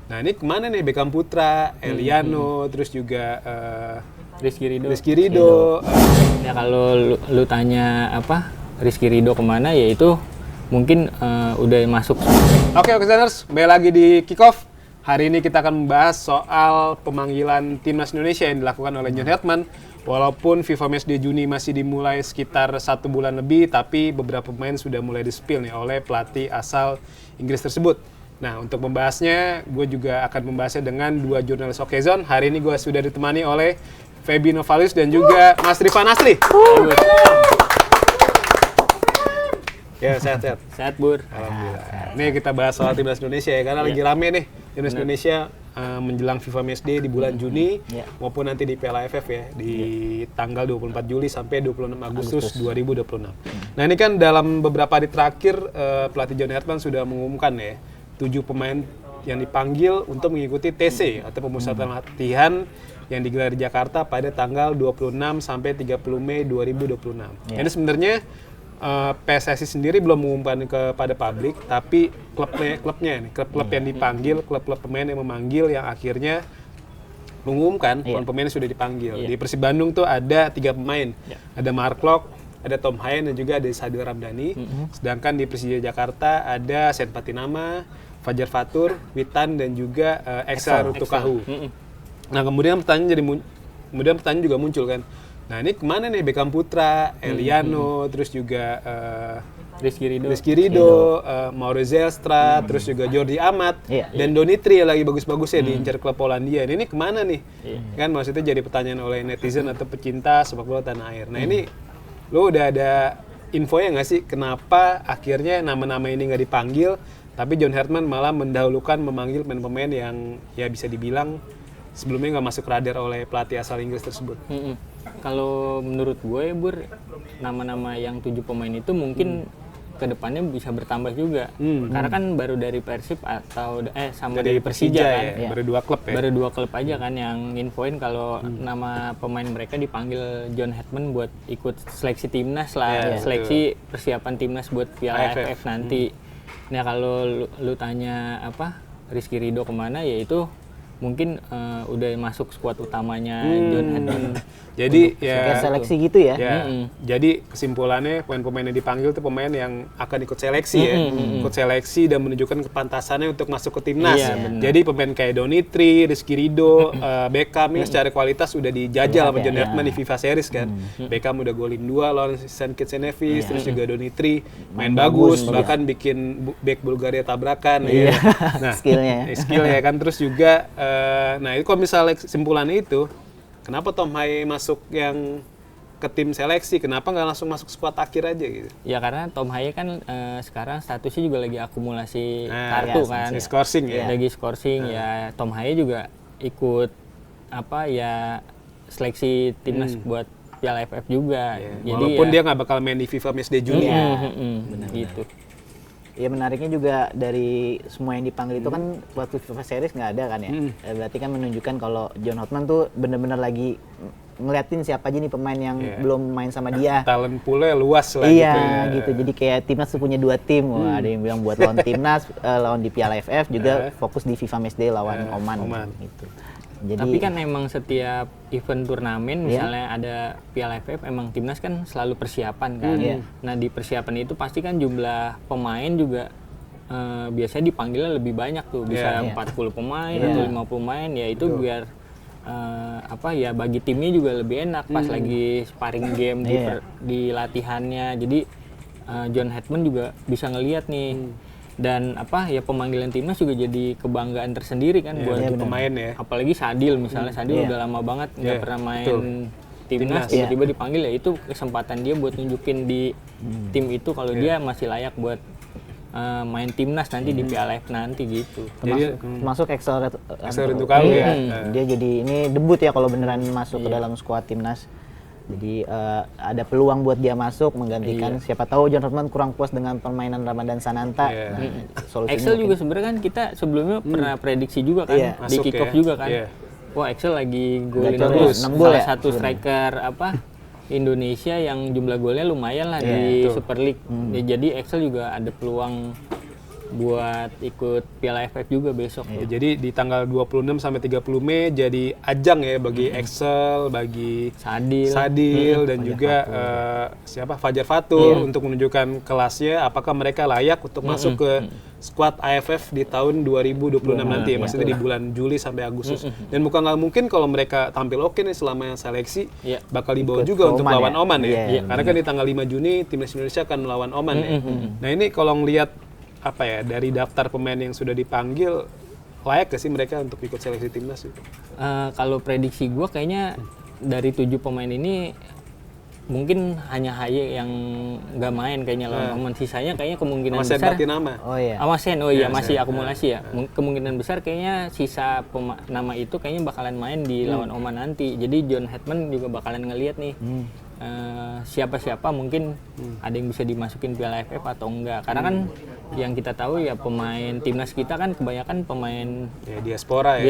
Nah ini kemana nih Beckham Putra, Eliano, terus juga Rizky Ridho. Ya kalau lu tanya apa Rizky Ridho kemana, ya itu mungkin udah masuk. Oke, Okesaners, kembali lagi di Kickoff. Hari ini kita akan membahas soal pemanggilan Timnas Indonesia yang dilakukan oleh John Hedman. Walaupun FIFA Matchday Juni masih dimulai sekitar 1 bulan lebih, tapi beberapa pemain sudah mulai di-spill nih oleh pelatih asal Inggris tersebut. Nah, untuk membahasnya, gue juga akan membahasnya dengan dua jurnalis Okezone. Hari ini gue sudah ditemani oleh Feby Novalius dan juga Mas Rifan Asli. Ya, sehat-sehat. Sehat, Bur. Alhamdulillah. Nih kita bahas soal Timnas Indonesia ya, karena lagi rame nih Timnas Indonesia menjelang FIFA Matchday di bulan Juni maupun nanti di Piala AFF ya di tanggal 24 Juli sampai 26 Agustus 2026. Nah ini kan dalam beberapa hari terakhir pelatih John Hedman sudah mengumumkan ya 7 pemain yang dipanggil untuk mengikuti TC atau pemusatan latihan yang digelar di Jakarta pada tanggal 26 sampai 30 Mei 2026. Ini sebenarnya PSSI sendiri belum mengumumkan kepada publik, tapi klubnya nih, klub yang dipanggil, klub-klub pemain yang memanggil yang akhirnya mengumumkan pemain sudah dipanggil. Di Persib Bandung tuh ada 3 pemain, ada Mark Klok, ada Tom Hayen dan juga ada Sadil Ramdhani. Sedangkan di Persija Jakarta ada Sen Patinama, Fajar Fatur, Witan dan juga Excel Rutukahu. Nah kemudian pertanyaan juga muncul kan. Nah ini kemana nih Beckham Putra, Eliano, terus juga Rizky Ridho, Mauro Zelstra, terus juga Jordi Amat, dan Donitri yang lagi bagus-bagusnya diincar klub Polandia. Ini kemana nih? Kan maksudnya jadi pertanyaan oleh netizen atau pecinta sepak bola tanah air. Nah ini lo udah ada infonya nggak sih kenapa akhirnya nama-nama ini nggak dipanggil, tapi John Hedman malah mendahulukan memanggil pemain-pemain yang ya bisa dibilang sebelumnya nggak masuk radar oleh pelatih asal Inggris tersebut. Kalau menurut gue, Bur, nama-nama yang 7 pemain itu mungkin kedepannya bisa bertambah juga. Karena kan baru dari Persib atau sama dari Persija kan. Ya? Baru 2 klub ya? Baru 2 klub aja kan yang infoin kalau nama pemain mereka dipanggil John Hedman buat ikut seleksi timnas lah. Seleksi persiapan timnas buat Piala AFF nanti. Nah kalau lu tanya apa Rizky Ridho kemana, ya itu mungkin udah masuk skuad utamanya John Hedman. Jadi ya seleksi gitu ya. Jadi kesimpulannya pemain-pemain yang dipanggil itu pemain yang akan ikut seleksi ya. Ikut seleksi dan menunjukkan kepantasannya untuk masuk ke timnas. Jadi pemain kayak Donitri, Rizky Ridho, Beckham ini secara kualitas sudah dijajal sama John Hedman di FIFA Series kan. Beckham udah golin 2 lawan St. Kitts and Nevis, terus juga Donitri main bagus, bahkan bikin back Bulgaria tabrakan ya. Nah, skillnya kan, terus juga nah itu kalau misalnya kesimpulannya itu, kenapa Tom Haye masuk yang ke tim seleksi? Kenapa nggak langsung masuk skuad akhir aja gitu? Ya karena Tom Haye kan sekarang statusnya juga lagi akumulasi kartu kan. Skorsing ya. Lagi skorsing ya. Tom Haye juga ikut apa ya seleksi timnas buat Piala AFF juga. Jadi walaupun dia nggak bakal main di FIFA Matchday Juni. Benar gitu. Ya menariknya juga dari semua yang dipanggil itu kan waktu FIFA Series nggak ada kan ya. Berarti kan menunjukkan kalau John Hedman tuh benar-benar lagi ngeliatin siapa aja nih pemain yang belum main sama dia. Talent poolnya luas lah gitu. Jadi kayak timnas tuh punya 2 tim. Wah, ada yang bilang buat lawan timnas, lawan di Piala AFF juga fokus di FIFA Matchday lawan Oman. Gitu. Jadi, tapi kan emang setiap event turnamen misalnya ada Piala AFF, emang timnas kan selalu persiapan kan. Nah di persiapan itu pasti kan jumlah pemain juga biasanya dipanggilnya lebih banyak tuh, bisa 40 pemain atau 50 pemain, ya itu biar apa ya bagi timnya juga lebih enak pas lagi sparring game di latihannya. Jadi John Hedman juga bisa ngelihat nih. Dan apa ya pemanggilan timnas juga jadi kebanggaan tersendiri kan buat pemain ya. Apalagi Sadil misalnya, Sadil udah lama banget nggak pernah main timnas, tiba-tiba dipanggil, ya itu kesempatan dia buat nunjukin di tim itu kalau dia masih layak buat main timnas nanti di Piala AFF nanti gitu. Termasuk Excel Rutukahu ya. Dia jadi ini debut ya kalau beneran masuk ke dalam skuad timnas. Jadi ada peluang buat dia masuk menggantikan siapa tahu John Hedman kurang puas dengan permainan Ramadan Sananta. Excel juga sebenarnya kan kita sebelumnya pernah prediksi juga kan di Kickoff juga kan. Wah, Excel lagi golin terus, salah satu striker apa Indonesia yang jumlah golnya lumayan lah di Super League. Ya, jadi Excel juga ada peluang buat ikut Piala AFF juga besok. Ya, jadi di tanggal 26 sampai 30 Mei jadi ajang ya bagi Excel, bagi Sadil dan juga Fajar Fatur untuk menunjukkan kelasnya apakah mereka layak untuk masuk ke skuad AFF di tahun 2026 nanti ya, maksudnya di bulan Juli sampai Agustus. Dan bukan nggak mungkin kalau mereka tampil oke nih selama seleksi bakal dibawa juga untuk lawan Oman ya. Karena kan di tanggal 5 Juni timnas Indonesia akan melawan Oman ya. Nah ini kalau ngelihat dari daftar pemain yang sudah dipanggil, layak gak sih mereka untuk ikut seleksi timnas? Kalau prediksi gue kayaknya dari 7 pemain ini mungkin hanya Haye yang nggak main kayaknya lawan Oman. Sisanya kayaknya kemungkinan besar. nama. Amasen, masih akumulasi ya. Kemungkinan besar kayaknya sisa nama itu kayaknya bakalan main di lawan Oman nanti. Jadi John Hetman juga bakalan ngelihat nih. Siapa-siapa mungkin ada yang bisa dimasukin Piala AFF atau enggak, karena kan yang kita tahu ya pemain timnas kita kan kebanyakan pemain diaspora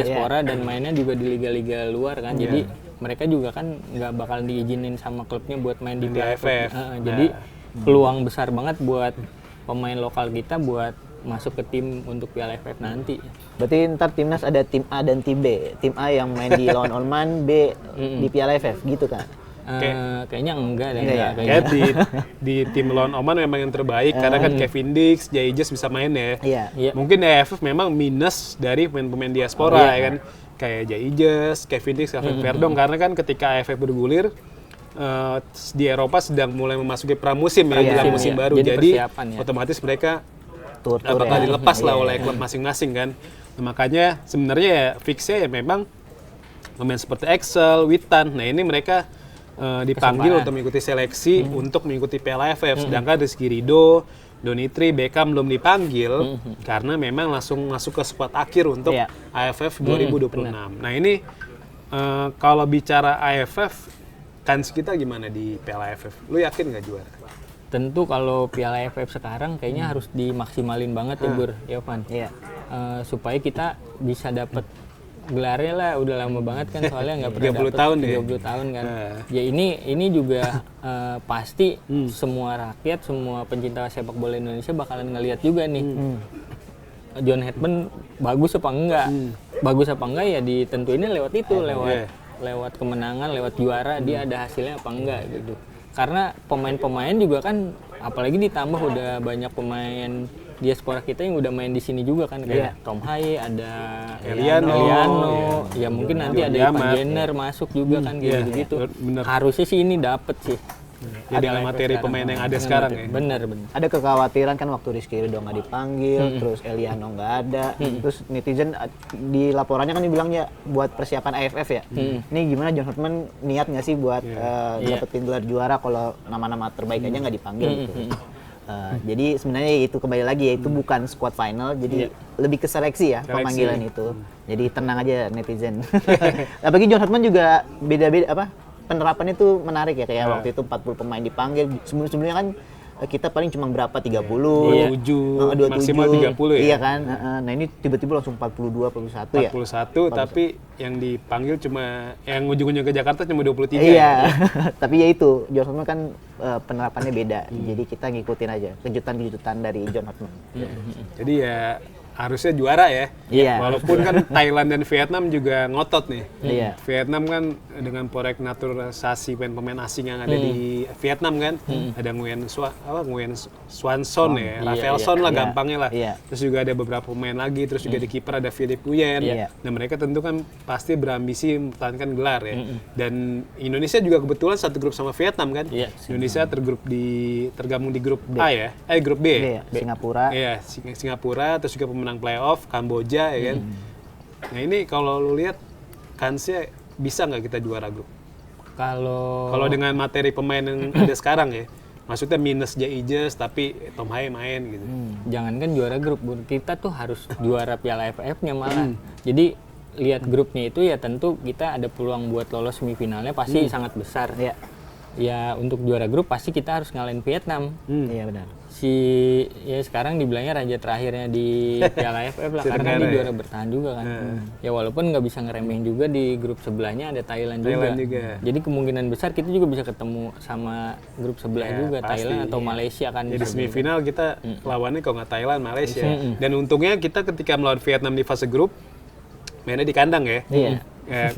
dan mainnya juga di liga-liga luar kan, jadi mereka juga kan nggak bakal diizinin sama klubnya buat main di Piala AFF. Jadi peluang besar banget buat pemain lokal kita buat masuk ke tim untuk Piala AFF nanti. Berarti ntar timnas ada tim A dan tim B, tim A yang main di lawan Oman, B di Piala AFF gitu kan? Kayaknya enggak deh. Kayak di tim lawan Oman memang yang terbaik karena kan Kevin Dix, Jaijes bisa main ya. Mungkin AFF memang minus dari pemain-pemain diaspora ya kan. Kayak Jaijes, Kevin Dix, Kevin Verdong karena kan ketika AFF bergulir di Eropa sedang mulai memasuki pramusim ya, jelang musim baru. Jadi otomatis mereka bakal dilepas lah oleh klub masing-masing kan. Nah, makanya sebenarnya ya fixnya ya memang pemain seperti Excel, Witan. Nah, ini mereka dipanggil untuk mengikuti seleksi untuk mengikuti Piala AFF. Sedangkan Rizky Ridho, Donitri, Beckham belum dipanggil karena memang langsung masuk ke skuad akhir untuk AFF 2026. Nah ini kalau bicara AFF, kans kita gimana di Piala AFF? Lu yakin nggak juara? Tentu kalau Piala AFF sekarang kayaknya harus dimaksimalin banget ya Bur, Yovan. Supaya kita bisa dapat gelarnya lah, udah lama banget kan soalnya nggak pernah 30 tahun kan. Ya ini juga pasti semua rakyat, semua pencinta sepak bola Indonesia bakalan ngelihat juga nih. John Hetman bagus apa enggak? Bagus apa enggak ya ditentuinnya lewat itu, lewat kemenangan, lewat juara, dia ada hasilnya apa enggak gitu. Karena pemain-pemain juga kan, apalagi ditambah udah banyak pemain diaspora kita yang udah main di sini juga kan, kayak Tom Haye, ada Eliano, ya mungkin nanti ada Ivan Jenner masuk juga kan gitu. Harusnya sih ini dapet sih. Jadi dalam materi pemain yang ada sekarang ya. Bener. Ada kekhawatiran kan waktu Rizky Ridho nggak dipanggil, terus Eliano nggak ada, terus netizen di laporannya kan dibilangnya buat persiapan AFF ya. Ini gimana John Hetman niat nggak sih buat dapetin gelar juara kalau nama-nama terbaik aja nggak dipanggil gitu. Jadi sebenarnya itu kembali lagi ya, itu bukan squad final, jadi lebih ke seleksi ya pemanggilan itu. Jadi tenang aja netizen. Apalagi John Hetman juga beda-beda penerapannya itu menarik ya, kayak waktu itu 40 pemain dipanggil. Sebelumnya kan kita paling cuma berapa, 30, 27, maksimal 30 ya. Iya kan. Nah ini tiba-tiba langsung 42, 41 ya. 41 tapi yang dipanggil cuma yang ujung-ujung ke Jakarta cuma 23. Iya. Tapi ya itu, John Hetman kan penerapannya beda. Jadi kita ngikutin aja kejutan-kejutan dari John Hetman. Jadi ya harusnya juara ya. Walaupun kan Thailand dan Vietnam juga ngotot nih. Vietnam kan dengan proyek naturalisasi pemain asing yang ada di Vietnam kan. Ada Nguyen Swanson ya, Rafaelson lah gampangnya lah. Terus juga ada beberapa pemain lagi, terus juga di kiper ada Philip Nguyen. Nah mereka tentu kan pasti berambisi mempertahankan gelar ya. Dan Indonesia juga kebetulan satu grup sama Vietnam kan. Indonesia tergabung di grup A ya, grup B. Singapura. Iya, Singapura, terus juga pemenang playoff Kamboja ya kan. Nah ini kalau lu lihat kansnya bisa nggak kita juara grup? Kalau dengan materi pemain yang ada sekarang ya, maksudnya minus Jaijes tapi Tom Haye main gitu. Jangankan juara grup, kita tuh harus juara Piala AFF-nya malah. Jadi lihat grupnya itu ya tentu kita ada peluang buat lolos semifinalnya pasti sangat besar. ya untuk juara grup pasti kita harus ngalahin Vietnam. Iya benar. Ya sekarang dibilangnya raja terakhirnya di Piala AFF lah karena dia juara bertahan juga kan. Ya walaupun nggak bisa ngeremehin juga di grup sebelahnya ada Thailand juga. Jadi kemungkinan besar kita juga bisa ketemu sama grup sebelah juga, pasti, Thailand atau Malaysia kan. Jadi semifinal kita lawannya kalau nggak Thailand, Malaysia. Dan untungnya kita ketika melawan Vietnam di fase grup mainnya di kandang ya.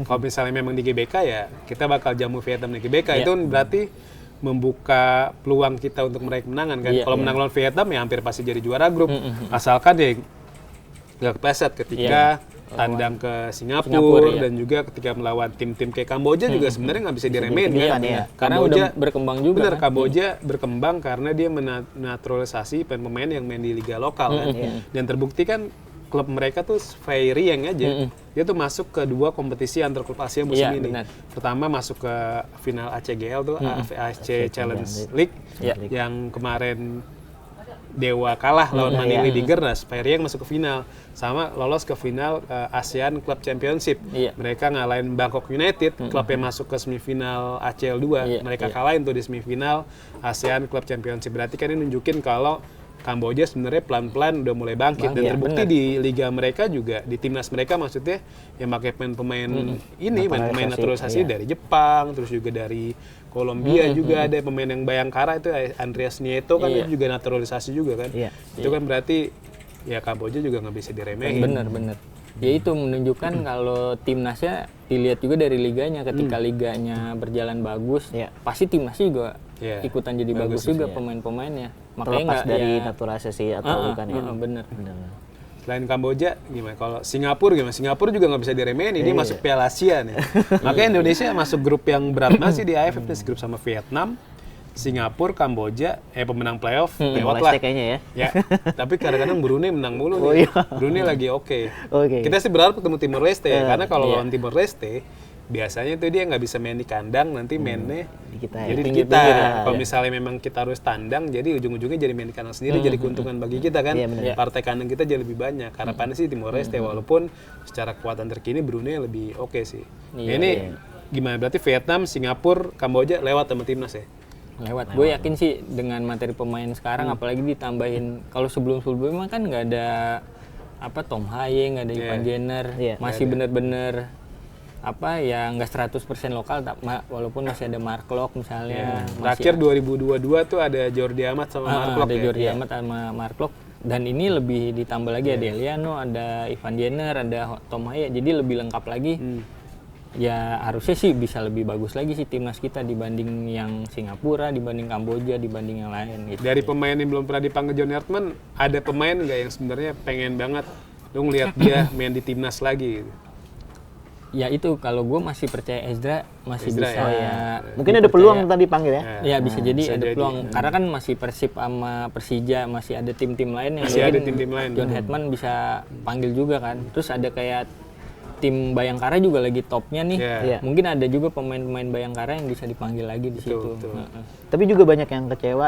Kalau misalnya memang di GBK ya kita bakal jamu Vietnam di GBK. Itu berarti membuka peluang kita untuk meraih kemenangan kan. Kalau menang lawan Vietnam ya hampir pasti jadi juara grup. Asalkan deh nggak kepleset ketika tandang ke Singapura dan juga ketika melawan tim-tim kayak Kamboja juga sebenarnya nggak bisa diremehin kan. Karena udah berkembang juga. Bener, Kamboja berkembang karena dia menaturalisasi pemain yang main di liga lokal kan. Dan terbukti kan klub mereka tuh Feiryang aja. Dia tuh masuk ke 2 kompetisi antar klub Asia musim ini. Pertama masuk ke final ACGL tuh, AFC Challenge League yang kemarin Dewa kalah lawan Manili di Gernas. Feiryang masuk ke final, sama lolos ke final ASEAN Club Championship. Mereka ngalahin Bangkok United, klub yang masuk ke semifinal ACL 2. Mereka kalahin tuh di semifinal ASEAN Club Championship. Berarti kan ini nunjukin kalau Kamboja sebenarnya pelan-pelan udah mulai bangkit dan terbukti di liga mereka juga, di timnas mereka maksudnya yang pakai pemain-pemain ini, pemain naturalisasi dari Jepang, terus juga dari Kolombia juga ada pemain yang Bayangkara itu Andreas Nieto kan itu juga naturalisasi juga kan. Itu kan berarti ya Kamboja juga nggak bisa diremehin. Bener. Ya itu menunjukkan kalau timnasnya dilihat juga dari liganya, ketika liganya berjalan bagus, pasti timnasnya juga ikutan jadi bagus juga pemain-pemainnya. Makanya terlepas dari naturalisasi atau bukan ya. Bener. Selain Kamboja gimana? Kalau Singapura gimana? Singapura juga nggak bisa diremehin, ini masuk Piala Asia nih. Makanya Indonesia masuk grup yang berat masih di AFF, grup sama Vietnam, Singapura, Kamboja, pemenang playoff lewat lah kayaknya ya. Tapi kadang-kadang Brunei menang mulu nih. Brunei lagi oke. Kita sih berharap ketemu Timor Leste ya, karena kalau lawan Timor Leste biasanya tuh dia nggak bisa main di kandang, nanti mainnya jadi di kita. Kalau misalnya memang kita harus tandang, jadi ujung-ujungnya jadi main di kandang sendiri, jadi keuntungan bagi kita kan. Partai kandang kita jadi lebih banyak. Harapannya sih Timor Leste, walaupun secara kekuatan terkini Brunei lebih oke sih. Ini gimana? Berarti Vietnam, Singapura, Kamboja lewat sama timnas ya? Lewat. Gue yakin sih dengan materi pemain sekarang, apalagi ditambahin kalau sebelum-sebelumnya kan nggak ada Tom Haye, nggak ada Ivan Jenner, masih bener-bener nggak 100% lokal, walaupun masih ada Mark Locke misalnya. Terakhir 2022 tuh ada Jordi Amat sama Mark Locke. Ada Jordi Amat sama Mark Locke. Dan ini lebih ditambah lagi ada Eliano, ada Ivan Jenner, ada Tom Haye. Jadi lebih lengkap lagi. Ya harusnya sih bisa lebih bagus lagi sih timnas kita dibanding yang Singapura, dibanding Kamboja, dibanding yang lain gitu. Dari pemain yang belum pernah dipanggil John Hartman, ada pemain nggak yang sebenarnya pengen banget lu ngeliat dia main di timnas lagi gitu? Ya itu, kalau gue masih percaya Ezra masih bisa mungkin ada peluang tadi dipanggil ya. Ya bisa jadi ada peluang, karena kan masih Persib sama Persija, masih ada tim-tim lain yang mungkin John Hetman bisa panggil juga kan. Terus ada kayak tim Bayangkara juga lagi topnya nih. Mungkin ada juga pemain-pemain Bayangkara yang bisa dipanggil lagi di situ. Tapi juga banyak yang kecewa,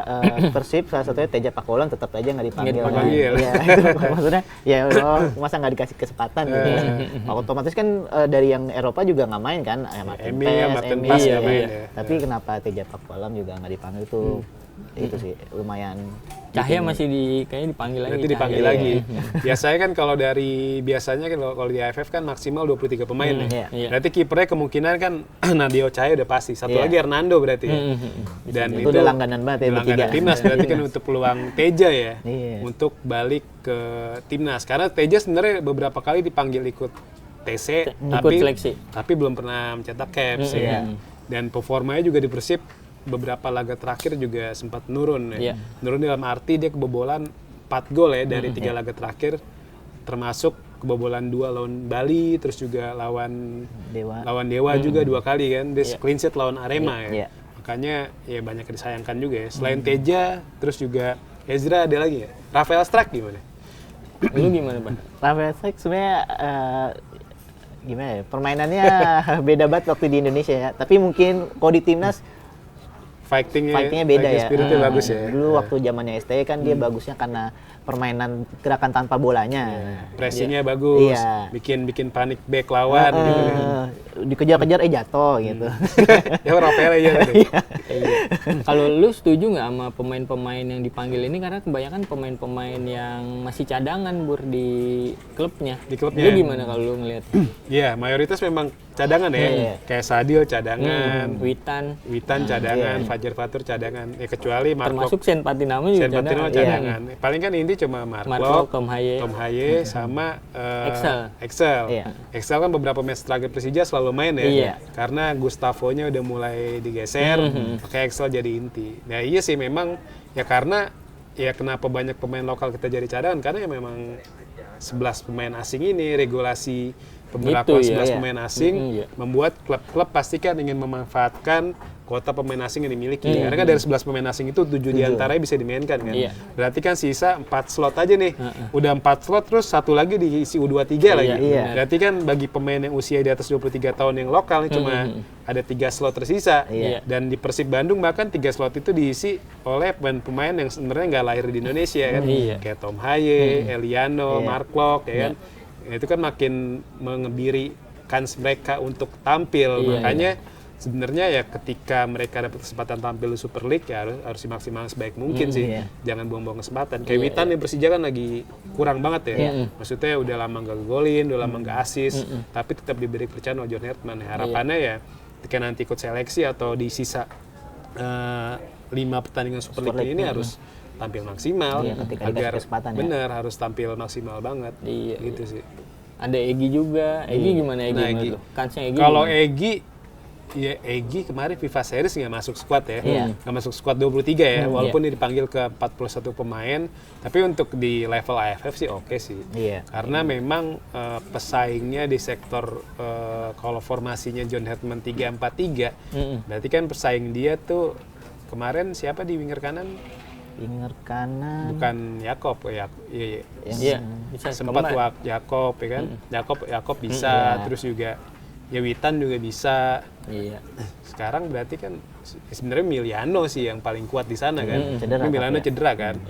Persib salah satunya Teja Pakualam tetap aja nggak dipanggil. Ya, itu maksudnya ya masa nggak dikasih kesempatan gitu. Otomatis kan dari yang Eropa juga nggak main kan, Martin Paes ya. Tapi kenapa Teja Pakualam juga nggak dipanggil tuh? Itu sih lumayan. Cahya masih kayaknya dipanggil lagi. Nanti dipanggil lagi. Biasanya kan kalau kalau di AFF kan maksimal 23 pemain ya. Berarti kipernya kemungkinan kan Nadio Cahya udah pasti. Satu lagi Hernando berarti. Dan itu udah langganan banget ya bertiga. Timnas berarti kan untuk peluang Teja ya untuk balik ke timnas. Karena Teja sebenarnya beberapa kali dipanggil ikut TC tapi belum pernah mencetak caps ya. Dan performanya juga di Persib beberapa laga terakhir juga sempat nurun ya. Nurun dalam arti dia kebobolan 4 gol ya dari 3 laga terakhir, termasuk kebobolan 2 lawan Bali, terus juga lawan Dewa juga 2 kali kan. Dia clean sheet lawan Arema ya. Makanya ya banyak disayangkan juga ya. Selain Teja, terus juga Ezra ada lagi ya. Rafael Struijk gimana? Lu gimana, Bang? Rafael Struijk sebenarnya gimana ya? Permainannya beda banget waktu di Indonesia ya. Tapi mungkin kalau di timnas fightingnya beda ya. Spiritnya bagus ya. Dulu waktu zamannya STY kan dia bagusnya karena permainan gerakan tanpa bolanya. Pressingnya bagus, bikin panik back lawan gitu. dikejar-kejar jatuh gitu. Ya Rafael aja gitu. Iya. Kalau lu setuju nggak sama pemain-pemain yang dipanggil ini, karena kebanyakan pemain-pemain yang masih cadangan di klubnya. Di klubnya. Lu gimana kalau lu ngelihat? Iya, mayoritas memang cadangan ya. Kayak Sadil cadangan, Witan cadangan, Fajar Fatur cadangan. Ya kecuali Mark termasuk Sen Patinama juga cadangan. Paling kan inti cuma Mark Tom Haye sama Excel. Excel kan beberapa match terakhir Persija selalu main ya. Iya. Karena Gustavo-nya udah mulai digeser, pakai Excel jadi inti. Nah iya sih memang ya, karena ya kenapa banyak pemain lokal kita jadi cadangan, karena ya memang 11 pemain asing ini, regulasi pemberlakuan 11 pemain asing membuat klub-klub pasti kan ingin memanfaatkan kuota pemain asing yang dimiliki. Karena kan dari 11 pemain asing itu 7 diantaranya bisa dimainkan kan. Berarti kan sisa 4 slot aja nih. Udah 4 slot terus satu lagi diisi U23 lagi. Berarti kan bagi pemain yang usia di atas 23 tahun yang lokal nih cuma ada 3 slot tersisa. Dan di Persib Bandung bahkan 3 slot itu diisi oleh pemain yang sebenarnya nggak lahir di Indonesia kan. Kayak Tom Haye, Eliano, Mark Locke ya kan. Itu kan makin mengebiri kans mereka untuk tampil. Makanya sebenarnya ya ketika mereka dapat kesempatan tampil di Super League ya harus dimaksimalkan sebaik mungkin sih. Jangan buang-buang kesempatan. Kayak Witan yang Persija kan lagi kurang banget ya. Maksudnya udah lama nggak golin, udah lama nggak assist, tapi tetap diberi kepercayaan oleh John Hertman. Harapannya ya ketika nanti ikut seleksi atau di sisa 5 pertandingan Super League ini harus tampil maksimal agar benar harus tampil maksimal banget. Gitu sih. Ada Egy juga. Egy gimana Egy? Nah, kansnya Egy. Kalau Egy ya Egy kemarin FIFA Series nggak masuk squad ya, nggak masuk squad 23 ya, walaupun dia dipanggil ke 41 pemain, tapi untuk di level AFF sih oke sih, karena memang pesaingnya di sektor kalau formasinya John Hertman 3-4-3, berarti kan pesaing dia tuh kemarin siapa di winger kanan? Winger kanan bukan Yakob bisa sempat Yakob ya kan, Yakob bisa, terus juga ya Witan juga bisa. Sekarang berarti kan sebenarnya Miliano sih yang paling kuat di sana kan. Miliano cedera kan.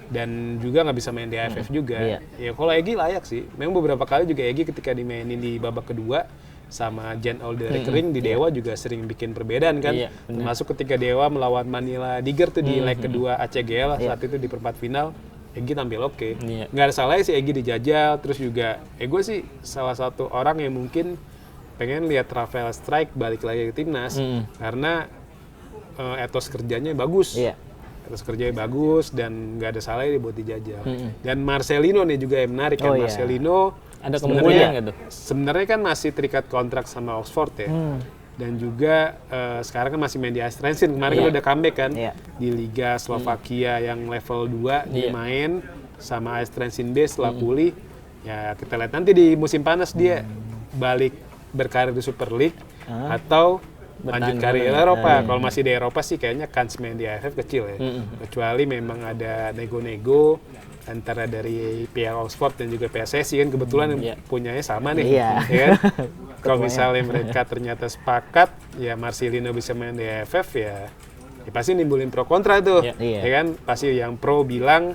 Dan juga nggak bisa main di AFF juga. Ya kalau Egy layak sih. Memang beberapa kali juga Egy ketika dimainin di babak kedua sama Jan Olde Rekering di Dewa juga sering bikin perbedaan kan. Termasuk ketika Dewa melawan Manila Diger tuh di leg kedua ACGL saat itu di perempat final. Egy tampil oke. Nggak ada salahnya sih Egy dijajal. Terus juga gue sih salah satu orang yang mungkin pengen lihat Rafael Strike balik lagi ke timnas karena etos kerjanya bagus, etos kerjanya bagus dan nggak ada salahnya buat dijajal. Dan Marcelino nih juga yang menarik kan. Marcelino ada kemungkinan nggak tuh? Sebenarnya kan masih terikat kontrak sama Oxford ya. Dan juga sekarang kan masih main di AS Trenčín. Kemarin kan udah comeback kan di Liga Slovakia yang level 2 dia main sama AS Trenčín B setelah pulih. Ya kita lihat nanti di musim panas dia balik berkarir di Super League atau lanjut karir Eropa. Kalau masih di Eropa sih kayaknya kans main di AFF kecil ya. Kecuali memang ada nego-nego antara dari pihak Oxford dan juga PSSI kan kebetulan punyanya sama nih. Ya kan? Kalau misalnya mereka ternyata sepakat ya Marcelino bisa main di AFF ya pasti nimbulin pro kontra tuh. Ya kan? Pasti yang pro bilang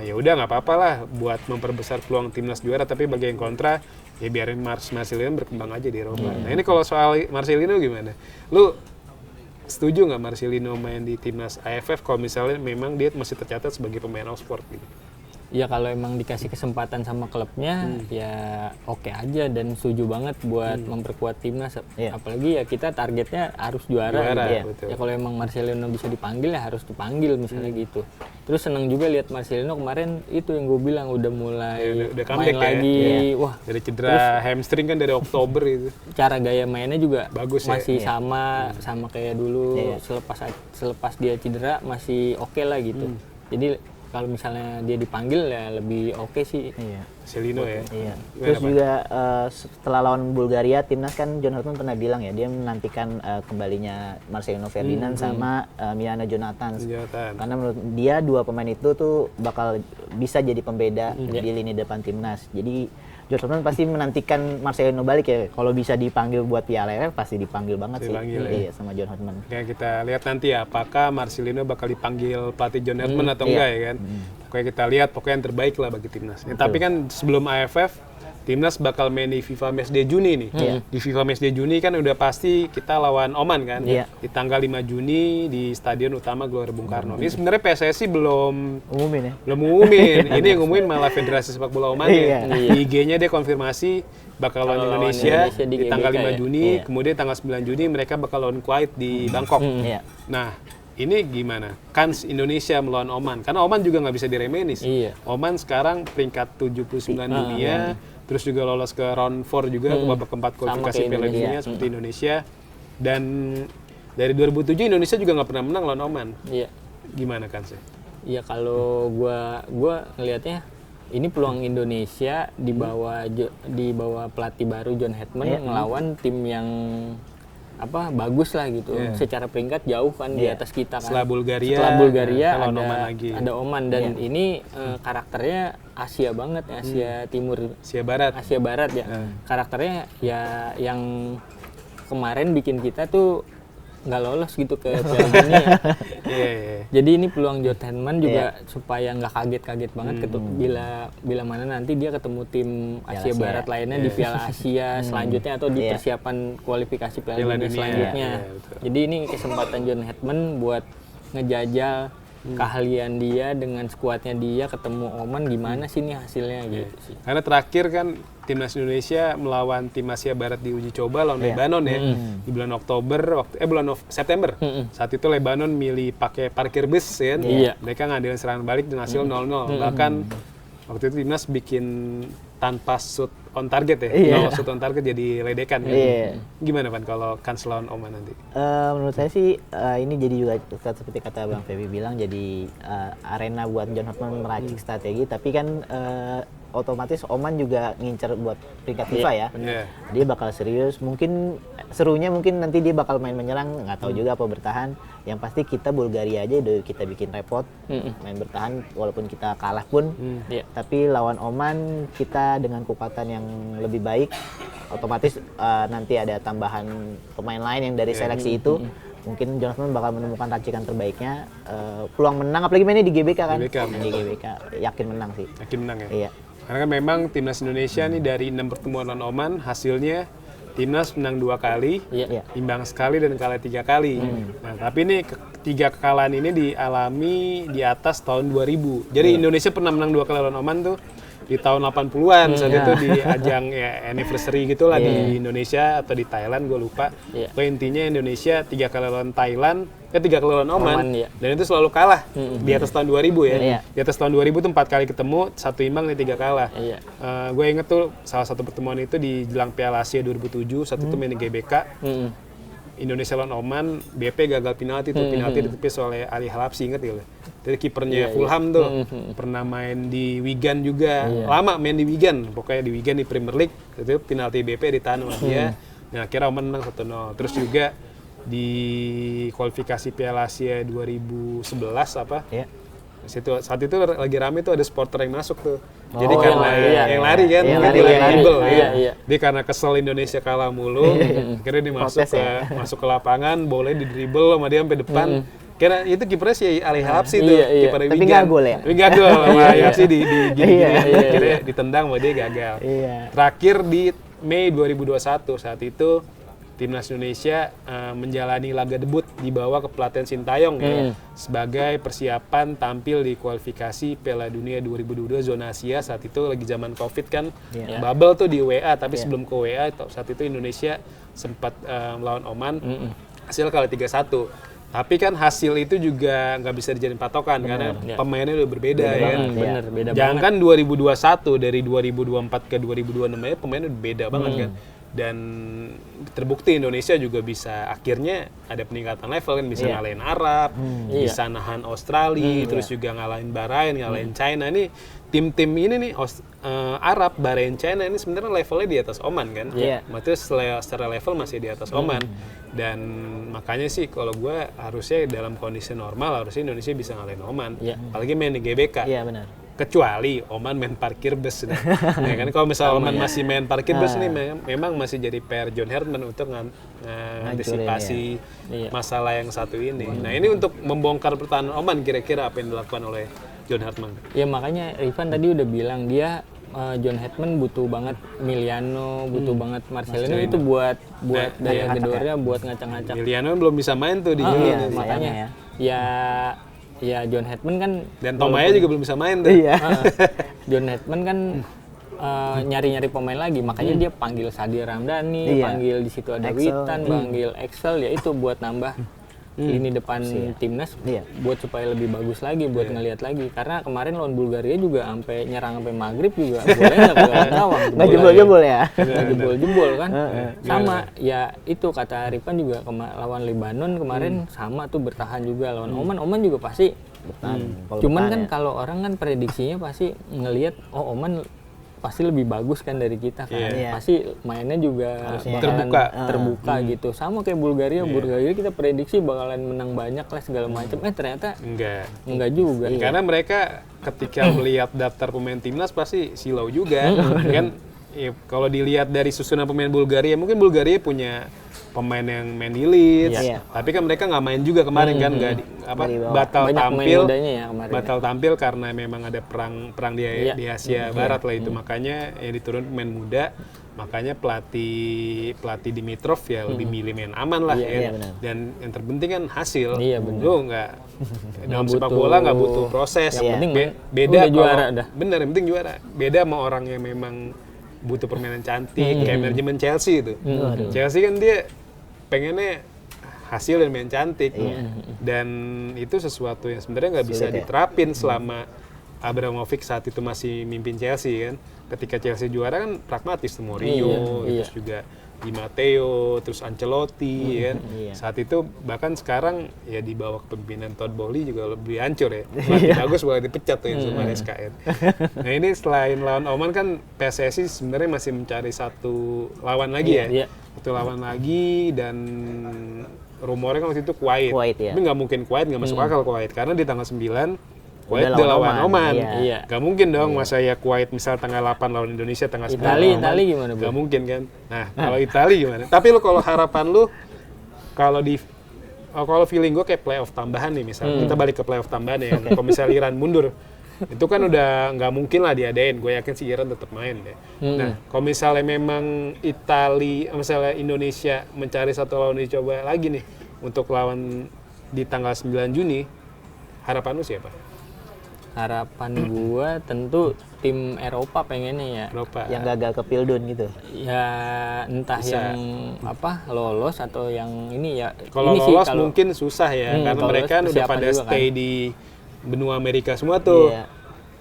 ya udah nggak apa-apa lah buat memperbesar peluang timnas juara, tapi bagi yang kontra ya biarin Marcelino berkembang aja di Eropa. Nah ini kalau soal Marcelino gimana? Lu setuju nggak Marcelino main di timnas AFF kalau misalnya memang dia masih tercatat sebagai pemain Oxford gitu? Ya kalau emang dikasih kesempatan sama klubnya ya oke aja dan setuju banget buat memperkuat timnas. Apalagi ya kita targetnya harus juara gitu. Ya kalau emang Marcelino bisa dipanggil ya harus dipanggil misalnya gitu. Terus seneng juga lihat Marcelino kemarin itu yang gue bilang udah mulai udah main lagi. Wah dari cedera hamstring kan dari Oktober itu. Cara gaya mainnya juga bagus masih sama kayak dulu. Selepas dia cedera masih oke lah gitu. Jadi kalau misalnya dia dipanggil ya lebih oke sih. Marcelino ya. Terus juga setelah lawan Bulgaria, timnas kan John Hertman pernah bilang ya dia menantikan kembalinya Marcelino Ferdinand sama Miana Jonathan. Karena menurut dia dua pemain itu tuh bakal bisa jadi pembeda di lini depan timnas. Jadi John Hertman pasti menantikan Marcelino balik ya. Kalau bisa dipanggil buat Piala AFF pasti dipanggil banget sih. Sama John Hertman. Ya kita lihat nanti ya apakah Marcelino bakal dipanggil pelatih John Hertman atau enggak ya kan. Pokoknya kita lihat pokoknya yang terbaik lah bagi timnas. Tapi kan sebelum AFF Timnas bakal main di FIFA Matchday Juni nih. Di FIFA Matchday Juni kan udah pasti kita lawan Oman kan. Di tanggal 5 Juni di Stadion Utama Gelora Bung Karno. Ini sebenarnya PSSI belum umumin ya. Belum umumin. Ini yang umumin malah Federasi Sepak Bola Oman ya. Di IG-nya dia konfirmasi bakal lawan Indonesia di tanggal 5 Juni, kemudian tanggal 9 Juni mereka bakal lawan Kuwait di Bangkok. Nah, ini gimana? Kans Indonesia melawan Oman, karena Oman juga nggak bisa diremehin sih. Oman sekarang peringkat 79 dunia, terus juga lolos ke round 4 juga, ke babak keempat kualifikasi Piala Dunia seperti Indonesia. Dan dari 2007 Indonesia juga nggak pernah menang lawan Oman. Gimana kansnya? Iya, kalau gua ngelihatnya ini peluang Indonesia di bawah pelatih baru John Hetman ngelawan tim yang bagus lah gitu. Secara peringkat jauh kan di atas kita kan. Setelah Bulgaria ada Oman dan ini karakternya Asia banget, Asia Timur, Asia Barat ya. Karakternya ya yang kemarin bikin kita tuh nggak lolos gitu ke Piala Dunia. Jadi ini peluang John Hetman juga supaya nggak kaget-kaget banget bila mana nanti dia ketemu tim Asia Barat lainnya di Piala Asia selanjutnya atau di persiapan kualifikasi Piala Dunia selanjutnya. Jadi ini kesempatan John Hetman buat ngejajal keahlian dia dengan skuadnya dia ketemu Oman gimana sih nih hasilnya gitu sih. Karena terakhir kan Timnas Indonesia melawan tim Asia Barat di uji coba lawan Lebanon ya di bulan September. Saat itu Lebanon milih pakai parkir bus ya. Mereka ngadilin serangan balik dengan hasil 0-0. Bahkan waktu itu Timnas bikin tanpa shoot on target ya. Shoot on target jadi ledekan kan. Gimana Pan kalau kans lawan Oman nanti? Menurut saya sih ini jadi juga seperti kata Bang Feby bilang jadi arena buat John Hetman meracik strategi, tapi kan otomatis Oman juga ngincer buat peringkat FIFA ya. Dia bakal serius, serunya mungkin nanti dia bakal main menyerang, nggak tahu juga apa bertahan. Yang pasti kita Bulgaria aja udah kita bikin repot, main bertahan walaupun kita kalah pun. Tapi lawan Oman kita dengan kekuatan yang lebih baik, otomatis nanti ada tambahan pemain lain yang dari seleksi itu. Mungkin Jonathan bakal menemukan racikan terbaiknya, peluang menang apalagi mainnya di GBK kan. Di GBK yakin menang sih. Yakin menang ya? Iya. Karena kan memang Timnas Indonesia nih dari 6 pertemuan lawan Oman hasilnya Timnas menang 2 kali, imbang sekali dan kalah 3 kali. Nah, tapi ini 3 kekalahan ini dialami di atas tahun 2000. Jadi Indonesia pernah menang 2 kali lawan Oman tuh di tahun 80-an saat itu di ajang anniversary gitulah di Indonesia atau di Thailand gue lupa. Intinya Indonesia 3 kali lawan Thailand, 3 kali lawan Oman dan itu selalu kalah di atas tahun 2000 ya. Di atas tahun 2000 tuh 4 kali ketemu, 1 imbang dan 3 kalah. Gue inget tuh salah satu pertemuan itu di jelang Piala Asia 2007, saat itu main di GBK. Indonesia lawan Oman, BP gagal penalti tuh, penalti ditepis oleh Ali Halapsi, inget ya? Dari kipernya Fulham tuh, pernah main di Wigan juga, lama main di Wigan, pokoknya di Wigan di Premier League, itu penalti BP ditahan sama dia, dan akhirnya Oman menang 1-0. Terus juga di kualifikasi Piala Asia 2011 saat itu lagi rame tuh ada supporter yang masuk tuh. Jadi karena yang lari kan, dia karena kesel Indonesia kalah mulu, akhirnya dia masuk ke lapangan, boleh di dribble sama dia sampai depan. Karena itu kipernya si Ali Halapsi tuh, kiper Wigan. Tapi nggak gol ya? Tapi nggak gol sama Halapsi di gini-gini, akhirnya ditendang sama dia gagal. Terakhir di Mei 2021 saat itu Timnas Indonesia menjalani laga debut di bawah kepelatihan Sintayong ya, sebagai persiapan tampil di kualifikasi Piala Dunia 2022 zona Asia. Saat itu lagi zaman Covid kan, bubble tuh di WA, tapi sebelum ke WA saat itu Indonesia sempat melawan Oman, hasil kalah 3-1. Tapi kan hasil itu juga nggak bisa dijadiin patokan karena pemainnya udah berbeda ya kan. Jangan kan 2021 dari 2024 ke 2026 pemainnya udah beda banget kan. Dan terbukti Indonesia juga bisa akhirnya ada peningkatan level kan, bisa ngalahin Arab, bisa nahan Australia, terus juga ngalahin Bahrain, ngalahin China. Ini tim-tim ini nih Arab, Bahrain, China ini sebenarnya levelnya di atas Oman kan. Maksudnya secara level masih di atas Oman. Dan makanya sih kalau gue harusnya dalam kondisi normal harusnya Indonesia bisa ngalahin Oman. Apalagi main di GBK. Iya benar. Kecuali Oman main parkir bus. Ya kan kalau misalnya Oman masih main parkir bus nih memang masih jadi PR John Hetman untuk mengantisipasi masalah yang satu ini. Nah ini untuk membongkar pertahanan Oman kira-kira apa yang dilakukan oleh John Hetman? Ya makanya Rifan tadi udah bilang dia John Hetman butuh banget Emiliano, butuh banget Marcelino itu buat daya gedornya, buat ngacak-ngacak. Emiliano belum bisa main tuh di Makanya ya John Hetman kan dan Tomaya juga belum bisa main tuh. John Hetman kan nyari-nyari pemain lagi, makanya dia panggil Sadir Ramdhani, panggil di situ ada Witan, panggil Excel, ya itu buat nambah lini depan timnas, buat supaya lebih bagus lagi, buat ngelihat lagi. Karena kemarin lawan Bulgaria juga sampai nyerang sampai maghrib juga bolanya nggak gawang, nggak jebol-jebol ya, nggak jebol-jebol kan. Sama ya itu kata Arifan juga lawan Lebanon kemarin sama tuh bertahan juga, lawan Oman juga pasti bertahan. Cuman kan kalau orang kan prediksinya pasti ngelihat Oman pasti lebih bagus kan dari kita kan. Pasti mainnya juga bakalan terbuka gitu. Sama kayak Bulgaria kita prediksi bakalan menang banyak lah segala macam. Ternyata enggak juga. Karena mereka ketika melihat daftar pemain timnas pasti silau juga. Kan kalau dilihat dari susunan pemain Bulgaria, mungkin Bulgaria punya pemain yang main di Leeds, tapi kan mereka nggak main juga kemarin kan, batal tampil karena memang ada perang di Asia Barat lah itu, makanya diturun pemain muda, makanya pelatih Dimitrov ya lebih milih main aman lah dan yang terpenting kan hasil, lu nggak dalam sepak bola nggak butuh proses, beda juara dah, bener yang penting juara, beda sama orang yang memang butuh permainan cantik, kayak manajemen Chelsea itu. Chelsea kan dia pengennya hasil dan main cantik, dan itu sesuatu yang sebenarnya nggak bisa diterapin selama Abramovich saat itu masih mimpin Chelsea kan. Ketika Chelsea juara kan pragmatis, Mourinho, terus juga Di Matteo, terus Ancelotti kan. Saat itu bahkan sekarang ya di bawah kepemimpinan Todd Boehly juga lebih hancur ya. Lebih bagus boleh dipecat tuh yang semua SKN. Nah ini selain lawan Oman kan PSSI sebenarnya masih mencari satu lawan lagi ya. Satu lawan lagi, dan rumornya kan waktu itu Kuwait. Tapi nggak mungkin Kuwait, nggak masuk akal Kuwait. Karena di tanggal 9 Kuwait udah lawan Oman. Gak mungkin dong masa ya Kuwait misal tanggal 8 lawan Indonesia, tanggal 9 Itali gimana, Bro? Gak mungkin kan. Nah, kalau Itali gimana? Tapi lu kalau harapan lu kalau feeling gue kayak playoff tambahan nih misal. Kita balik ke playoff tambahan ya. Kalau misalnya Iran mundur, itu kan udah nggak mungkin lah diadain. Gue yakin sih Iran tetap main deh. Nah, kalau misalnya memang misalnya Indonesia mencari satu lawan dicoba lagi nih untuk lawan di tanggal 9 Juni, harapan lu siapa? Harapan gua tentu tim Eropa pengennya ya. Yang gagal ke Pildun gitu. Ya entah yang lolos atau yang ini ya. Kalau lolos mungkin susah ya, karena mereka kan udah pada stay di benua Amerika semua tuh.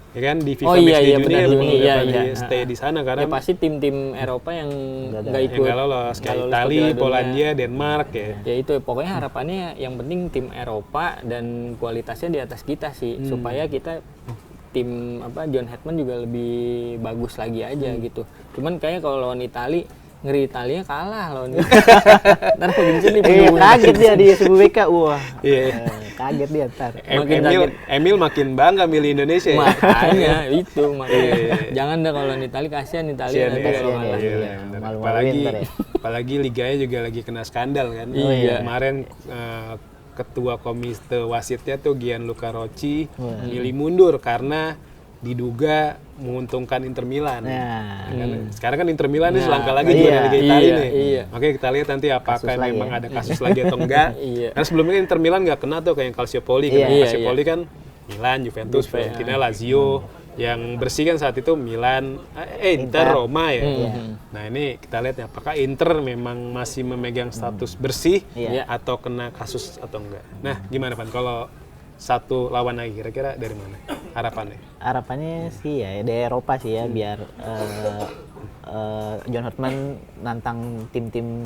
Ya kan di FIFA Juni udah stay di sana karena ya pasti tim-tim Eropa yang nggak ikut, nggak lolos kayak Italia, Polandia, Denmark ya. Ya itu pokoknya harapannya yang penting tim Eropa dan kualitasnya di atas kita sih, supaya kita tim John Hetman juga lebih bagus lagi aja gitu. Cuman kayak kalau lawan ngeri Italia kalah lawan ntar kaget dia di SBK, kaget dia ntar. Emil makin bangga milih Indonesia ya? Makanya itu jangan dah kalau Italia, kasihan Italia nanti kalau kalah. Apalagi liganya juga lagi kena skandal kan. Kemarin ketua komite wasitnya tuh Gianluca Rocci milih mundur karena diduga menguntungkan Inter Milan. Sekarang kan Inter Milan ini selangkah lagi juara Liga Italia nih. Makanya kita lihat nanti apakah memang ada kasus lagi atau enggak. Karena sebelumnya Inter Milan nggak kena tuh kayak Calciopoli. Calciopoli kan Milan, Juventus, Fiorentina, Lazio. Yang bersih kan saat itu Milan, Inter, Roma ya. Nah ini kita lihat apakah Inter memang masih memegang status bersih atau kena kasus atau enggak. Nah gimana Pan kalau satu lawan lagi kira-kira dari mana harapannya? Harapannya sih ya dari Eropa sih ya, biar John Hetman nantang tim-tim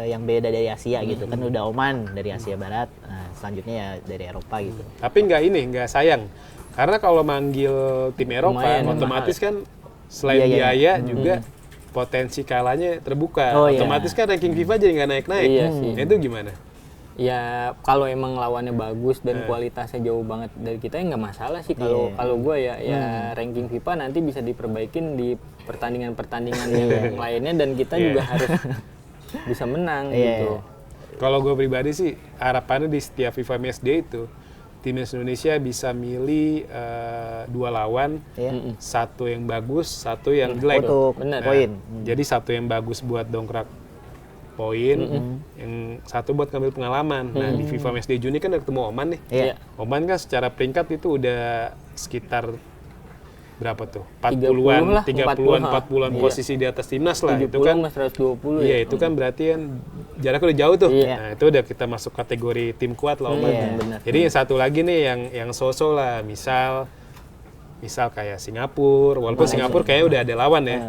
yang beda dari Asia gitu kan, udah Oman dari Asia Barat, nah selanjutnya ya dari Eropa gitu. Tapi nggak sayang karena kalau manggil tim Eropa otomatis kan selain biaya juga potensi kalahnya terbuka, otomatis kan ranking FIFA jadi nggak naik-naik. Nah, itu gimana? Ya kalau emang lawannya bagus dan kualitasnya jauh banget dari kita ya nggak masalah sih kalau gue ya ranking FIFA nanti bisa diperbaikin di pertandingan-pertandingan yang lainnya dan kita juga harus bisa menang gitu. Kalau gue pribadi sih harapannya di setiap FIFA Matchday itu timnas Indonesia bisa milih 2 lawan, satu yang bagus, satu yang jelek. Untuk poin. Jadi satu yang bagus buat dongkrak poin, yang satu buat ngambil pengalaman. Nah di FIFA Matchday Juni kan udah ketemu Oman nih. Oman kan secara peringkat itu udah sekitar berapa tuh? 40-an, 40-an posisi di atas timnas lah. Itu kan 120 ya. Itu kan berarti kan jaraknya udah jauh tuh. Nah, itu udah kita masuk kategori tim kuat lah Oman. Jadi yang satu lagi nih yang so-so lah, misal kayak Singapura, walaupun Singapura kayaknya udah ada lawan ya.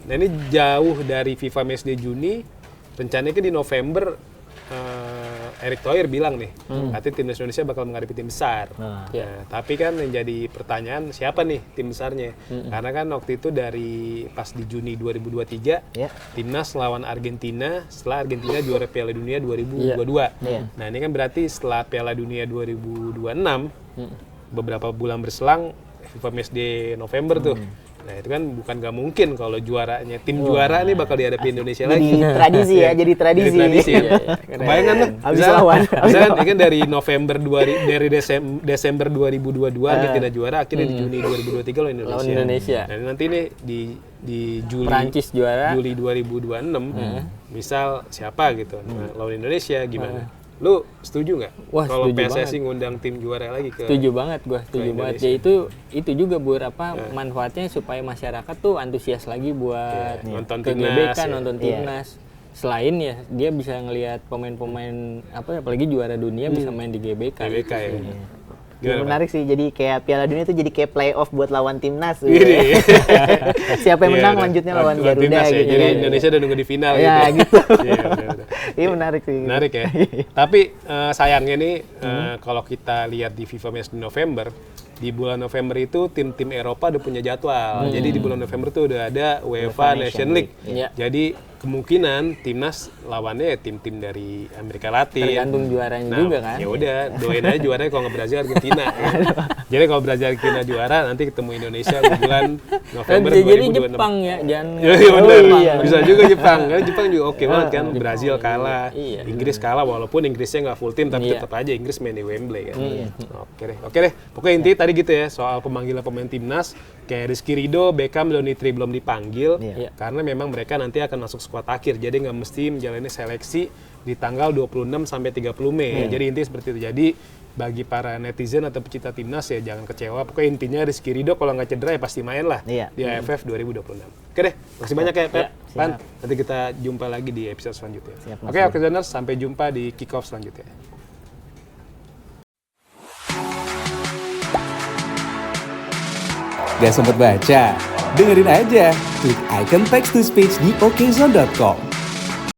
Nah, ini jauh dari FIFA Matchday Juni, rencananya kan di November Erick Thohir bilang nih, katanya timnas Indonesia bakal menghadapi tim besar. Nah, tapi kan yang jadi pertanyaan siapa nih tim besarnya? Karena kan waktu itu dari pas di Juni 2023, timnas lawan Argentina setelah Argentina juara Piala Dunia 2022. Nah ini kan berarti setelah Piala Dunia 2026, beberapa bulan berselang FIFA Matchday November tuh. Nah itu kan bukan nggak mungkin kalau juaranya tim juara nih bakal dihadapi Indonesia lagi. Tradisi ya, jadi tradisi. Kebayangan lah. Abis lawan. Misalkan ini kan dari November dari Desember 2022 Argentina juara, akhirnya di Juni 2023 lawan Indonesia. Nah nanti nih di Juli Prancis juara. Juli 2026, misal siapa gitu, lawan Indonesia gimana? Lu setuju nggak? Wah, kalau setuju PSSI banget. ngundang tim juara lagi ke? Setuju banget gue, setuju banget. Ya itu juga manfaatnya supaya masyarakat tuh antusias lagi buat nonton ke timnas, GBK, nonton timnas. Selain ya dia bisa ngelihat pemain-pemain apalagi juara dunia bisa main di GBK. GBK ya. Menarik sih, jadi kayak Piala Dunia itu jadi kayak playoff buat lawan timnas. Siapa yang menang lanjutnya lawan Garuda timnas, gitu. Jadi Indonesia udah nunggu di final gitu. Iya bener. menarik sih. Menarik ya. Tapi sayangnya nih kalau kita lihat di FIFA Match di November, di bulan November itu tim-tim Eropa udah punya jadwal. Jadi di bulan November tuh udah ada UEFA Nation League. Jadi kemungkinan timnas lawannya ya tim-tim dari Amerika Latin. Tergantung juaranya juga kan. Ya udah, doain aja juaranya kalau nggak Brazil Argentina. Jadi kalau Brazil Argentina juara nanti ketemu Indonesia di bulan November 2026. Jadi Jepang ya, jangan. Bisa juga Jepang. Karena Jepang juga oke banget kan. Brazil kalah, Inggris kalah walaupun Inggrisnya nggak full tim tapi tetap aja Inggris main di Wembley kan. Oke deh. Pokoknya inti tadi gitu ya soal pemanggilan pemain timnas. Kayak Rizky Ridho, Beckham, Donitri belum dipanggil karena memang mereka nanti akan masuk skuad akhir. Jadi nggak mesti menjalani seleksi di tanggal 26 sampai 30 Mei. Jadi intinya seperti itu. Jadi bagi para netizen atau pecinta timnas ya jangan kecewa. Pokoknya intinya Rizky Ridho kalau nggak cedera ya pasti main lah di AFF 2026. Oke deh, makasih banyak ya Pep. Pan, nanti kita jumpa lagi di episode selanjutnya. Oke, Okezoners, sampai jumpa di kick-off selanjutnya. Gak sempet baca? Dengerin aja, klik icon text to speech di okezone.com.